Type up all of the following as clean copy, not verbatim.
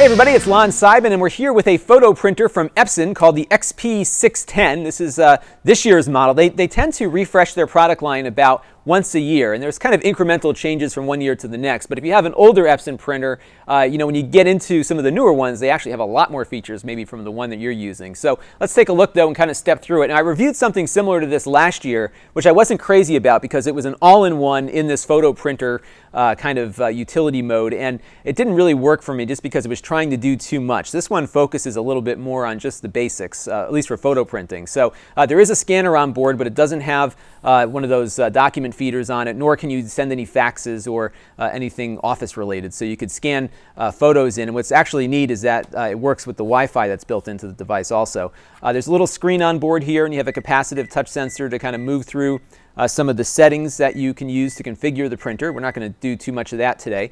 everybody, it's Lon.TV, and we're here with a photo printer from Epson called the XP-610. This is this year's model. They tend to refresh their product line about once a year, and there's kind of incremental changes from one year to the next. But if you have an older Epson printer, you know, when you get into some of the newer ones, they actually have a lot more features maybe from the one that you're using. So let's take a look though and kind of step through it. And I reviewed something similar to this last year, which I wasn't crazy about because it was an all-in-one in this photo printer kind of utility mode, and it didn't really work for me just because it was trying to do too much. This one focuses a little bit more on just the basics, at least for photo printing. So there is a scanner on board, but it doesn't have one of those document feeders on it, nor can you send any faxes or anything office related. So you could scan photos in, and what's actually neat is that it works with the Wi-Fi that's built into the device also. There's a little screen on board here, and you have a capacitive touch sensor to kind of move through some of the settings that you can use to configure the printer. We're not going to do too much of that today.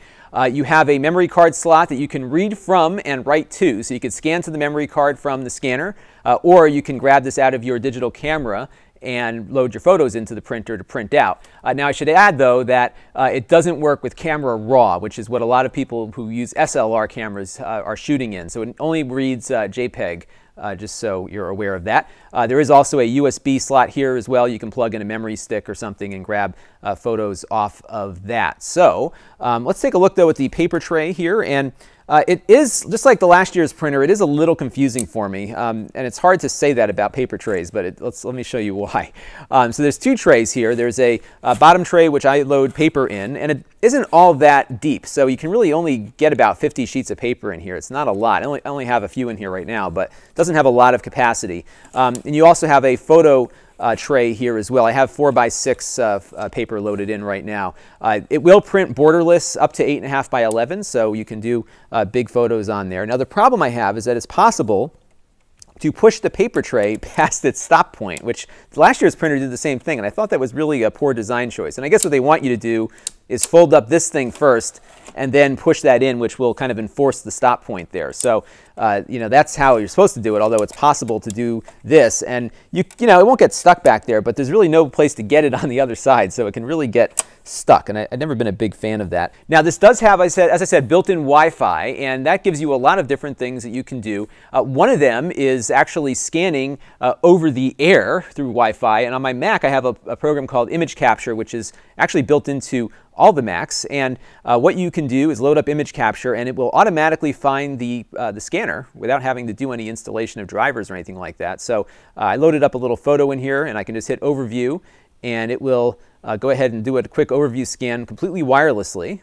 You have a memory card slot that you can read from and write to, so you could scan to the memory card from the scanner, or you can grab this out of your digital camera and load your photos into the printer to print out. Now I should add though that it doesn't work with camera raw, which is what a lot of people who use SLR cameras are shooting in. So it only reads JPEG, just so you're aware of that. There is also a USB slot here as well. You can plug in a memory stick or something and grab photos off of that. So let's take a look though at the paper tray here, and it is, just like the last year's printer, it is a little confusing for me, and it's hard to say that about paper trays, but let me show you why. So there's two trays here. There's a bottom tray which I load paper in, and it isn't all that deep, so you can really only get about 50 sheets of paper in here. It's not a lot. I only have a few in here right now, but it doesn't have a lot of capacity. And you also have a photo tray here as well. I have 4x6 paper loaded in right now. It will print borderless up to 8.5 by 11, so you can do big photos on there. Now the problem I have is that it's possible to push the paper tray past its stop point, which last year's printer did the same thing, and I thought that was really a poor design choice. And I guess what they want you to do is fold up this thing first and then push that in, which will kind of enforce the stop point there. So, you know, that's how you're supposed to do it, although it's possible to do this. And, you know, it won't get stuck back there, but there's really no place to get it on the other side, so it can really get stuck, and I've never been a big fan of that. Now this does have, as I said, built-in Wi-Fi, and that gives you a lot of different things that you can do. One of them is actually scanning over the air through Wi-Fi, and on my Mac I have a program called Image Capture, which is actually built into all the Macs, and what you can do is load up Image Capture, and it will automatically find the scanner without having to do any installation of drivers or anything like that. So I loaded up a little photo in here, and I can just hit Overview, and it will go ahead and do a quick overview scan completely wirelessly,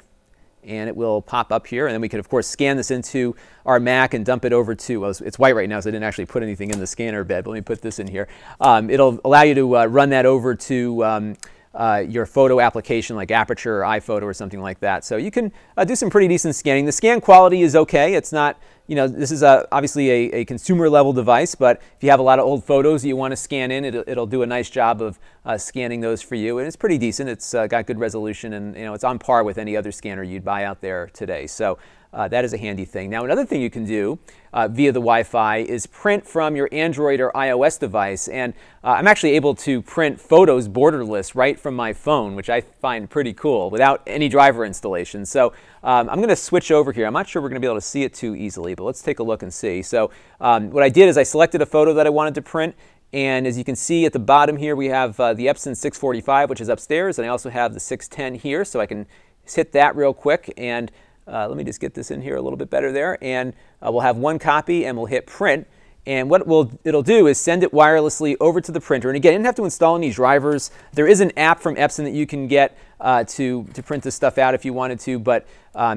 and it will pop up here, and then we can of course scan this into our Mac and dump it over to, well, it's white right now so I didn't actually put anything in the scanner bed, but let me put this in here. It'll allow you to run that over to your photo application like Aperture or iPhoto or something like that. So you can do some pretty decent scanning. The scan quality is okay. It's not, you know, this is obviously a consumer level device, but if you have a lot of old photos that you want to scan in, it'll do a nice job of scanning those for you, and it's pretty decent. It's got good resolution, and you know, it's on par with any other scanner you'd buy out there today. So that is a handy thing. Now another thing you can do via the Wi-Fi is print from your Android or iOS device, and I'm actually able to print photos borderless right from my phone, which I find pretty cool without any driver installation. So I'm going to switch over here. I'm not sure we're going to be able to see it too easily, but let's take a look and see. So what I did is I selected a photo that I wanted to print, and as you can see at the bottom here we have the Epson 645, which is upstairs, and I also have the 610 here, so I can hit that real quick, and let me just get this in here a little bit better there, and we'll have one copy, and we'll hit print, and what it'll do is send it wirelessly over to the printer. And again, you don't have to install any drivers. There is an app from Epson that you can get to print this stuff out if you wanted to, but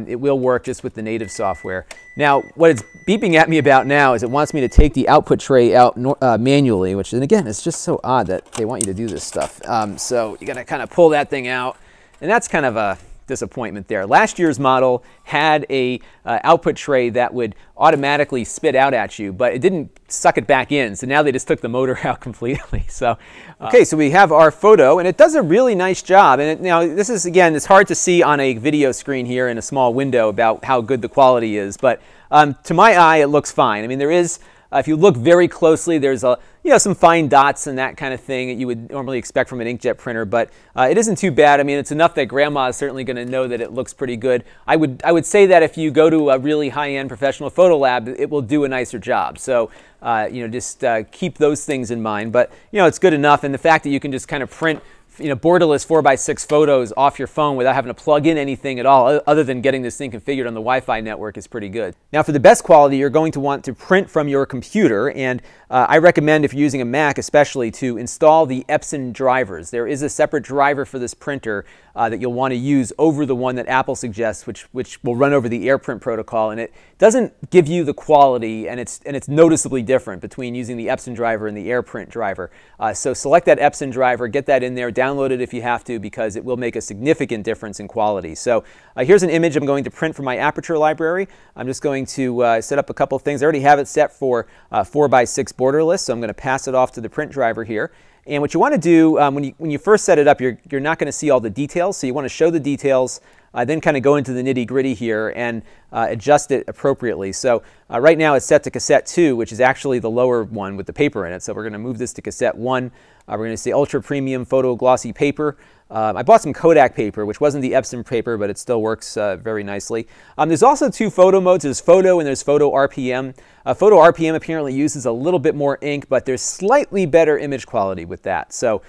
it will work just with the native software. Now what it's beeping at me about now is it wants me to take the output tray out manually, which, and again, it's just so odd that they want you to do this stuff. So you got to kind of pull that thing out, and that's kind of a disappointment there. Last year's model had a output tray that would automatically spit out at you, but it didn't suck it back in. So now they just took the motor out completely. So okay, so we have our photo, and it does a really nice job. And now this is, again, it's hard to see on a video screen here in a small window about how good the quality is, but to my eye it looks fine. I mean, there is If you look very closely, there's some fine dots and that kind of thing that you would normally expect from an inkjet printer, but it isn't too bad. I mean, it's enough that Grandma is certainly going to know that it looks pretty good. I would say that if you go to a really high-end professional photo lab, it will do a nicer job. So just keep those things in mind. But it's good enough, and the fact that you can just kind of print borderless 4x6 photos off your phone without having to plug in anything at all other than getting this thing configured on the Wi-Fi network is pretty good. Now, for the best quality, you're going to want to print from your computer, and I recommend, if you're using a Mac especially, to install the Epson Drivers. There is a separate driver for this printer that you'll want to use over the one that Apple suggests, which will run over the AirPrint protocol, and it doesn't give you the quality, and it's noticeably different between using the Epson driver and the AirPrint driver. So select that Epson driver, get that in there, download it if you have to, because it will make a significant difference in quality. So here's an image I'm going to print from my Aperture library. I'm just going to set up a couple of things. I already have it set for 4x6 borderless, so I'm going to pass it off to the print driver here. And what you want to do when you first set it up, you're not going to see all the details, so you want to show the details, then kind of go into the nitty-gritty here and adjust it appropriately. So right now it's set to cassette 2, which is actually the lower one with the paper in it. So we're going to move this to cassette 1. We're going to say ultra premium photo glossy paper. I bought some Kodak paper, which wasn't the Epson paper, but it still works very nicely. There's also 2 photo modes. There's photo and there's photo RPM. Photo RPM apparently uses a little bit more ink, but there's slightly better image quality with that. So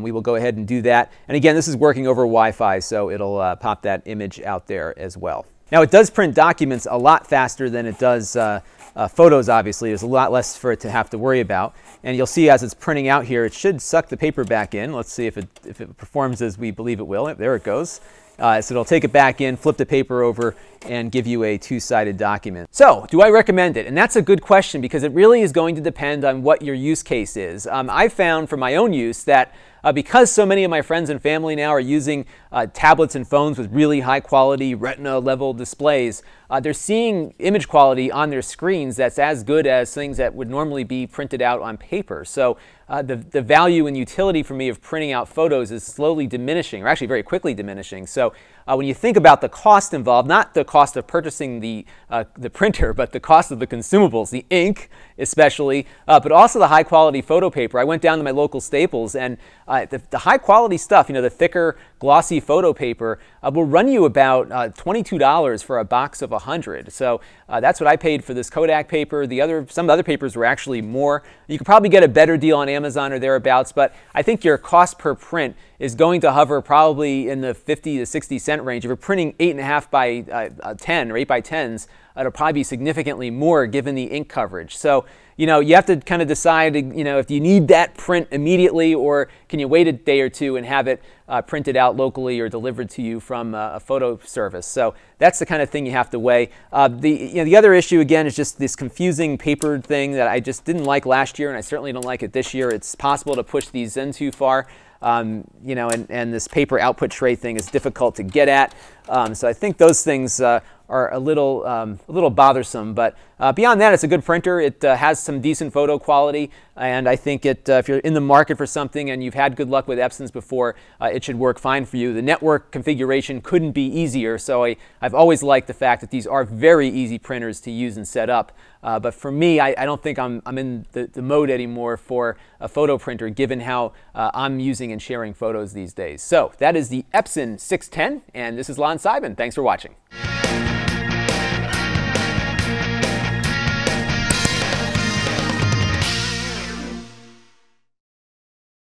we will go ahead and do that. And again, this is working over Wi-Fi, so it'll pop that image out there as well. Now, it does print documents a lot faster than it does photos, obviously. There's a lot less for it to have to worry about. And you'll see as it's printing out here, it should suck the paper back in. Let's see if it performs as we believe it will. There it goes. So it'll take it back in, flip the paper over, and give you a 2-sided document. So, do I recommend it? And that's a good question, because it really is going to depend on what your use case is. I've found for my own use that because so many of my friends and family now are using tablets and phones with really high quality retina level displays, they're seeing image quality on their screens that's as good as things that would normally be printed out on paper. So the value and utility for me of printing out photos is slowly diminishing, or actually very quickly diminishing. So when you think about the cost involved, not the cost of purchasing the printer, but the cost of the consumables, the ink especially, but also the high quality photo paper. I went down to my local Staples, and the high quality stuff, the thicker glossy photo paper, will run you about $22 for a box of 100. So that's what I paid for this Kodak paper. Some of the other papers were actually more. You could probably get a better deal on Amazon or thereabouts, but I think your cost per print is going to hover probably in the 50 to 60 cent range. If you're printing 8.5 by 10 or 8 by 10s, it'll probably be significantly more given the ink coverage. So, you have to kind of decide, if you need that print immediately, or can you wait a day or two and have it printed out locally or delivered to you from a photo service. So that's the kind of thing you have to weigh. The other issue, again, is just this confusing paper thing that I just didn't like last year, and I certainly don't like it this year. It's possible to push these in too far. And this paper output tray thing is difficult to get at. So I think those things are a little bothersome, but beyond that, it's a good printer. It has some decent photo quality, and I think if you're in the market for something and you've had good luck with Epsons before, it should work fine for you. The network configuration couldn't be easier, so I've always liked the fact that these are very easy printers to use and set up. But for me, I don't think I'm in the mode anymore for a photo printer, given how I'm using and sharing photos these days. So that is the Epson 610, and this is Lon.TV. Thanks for watching.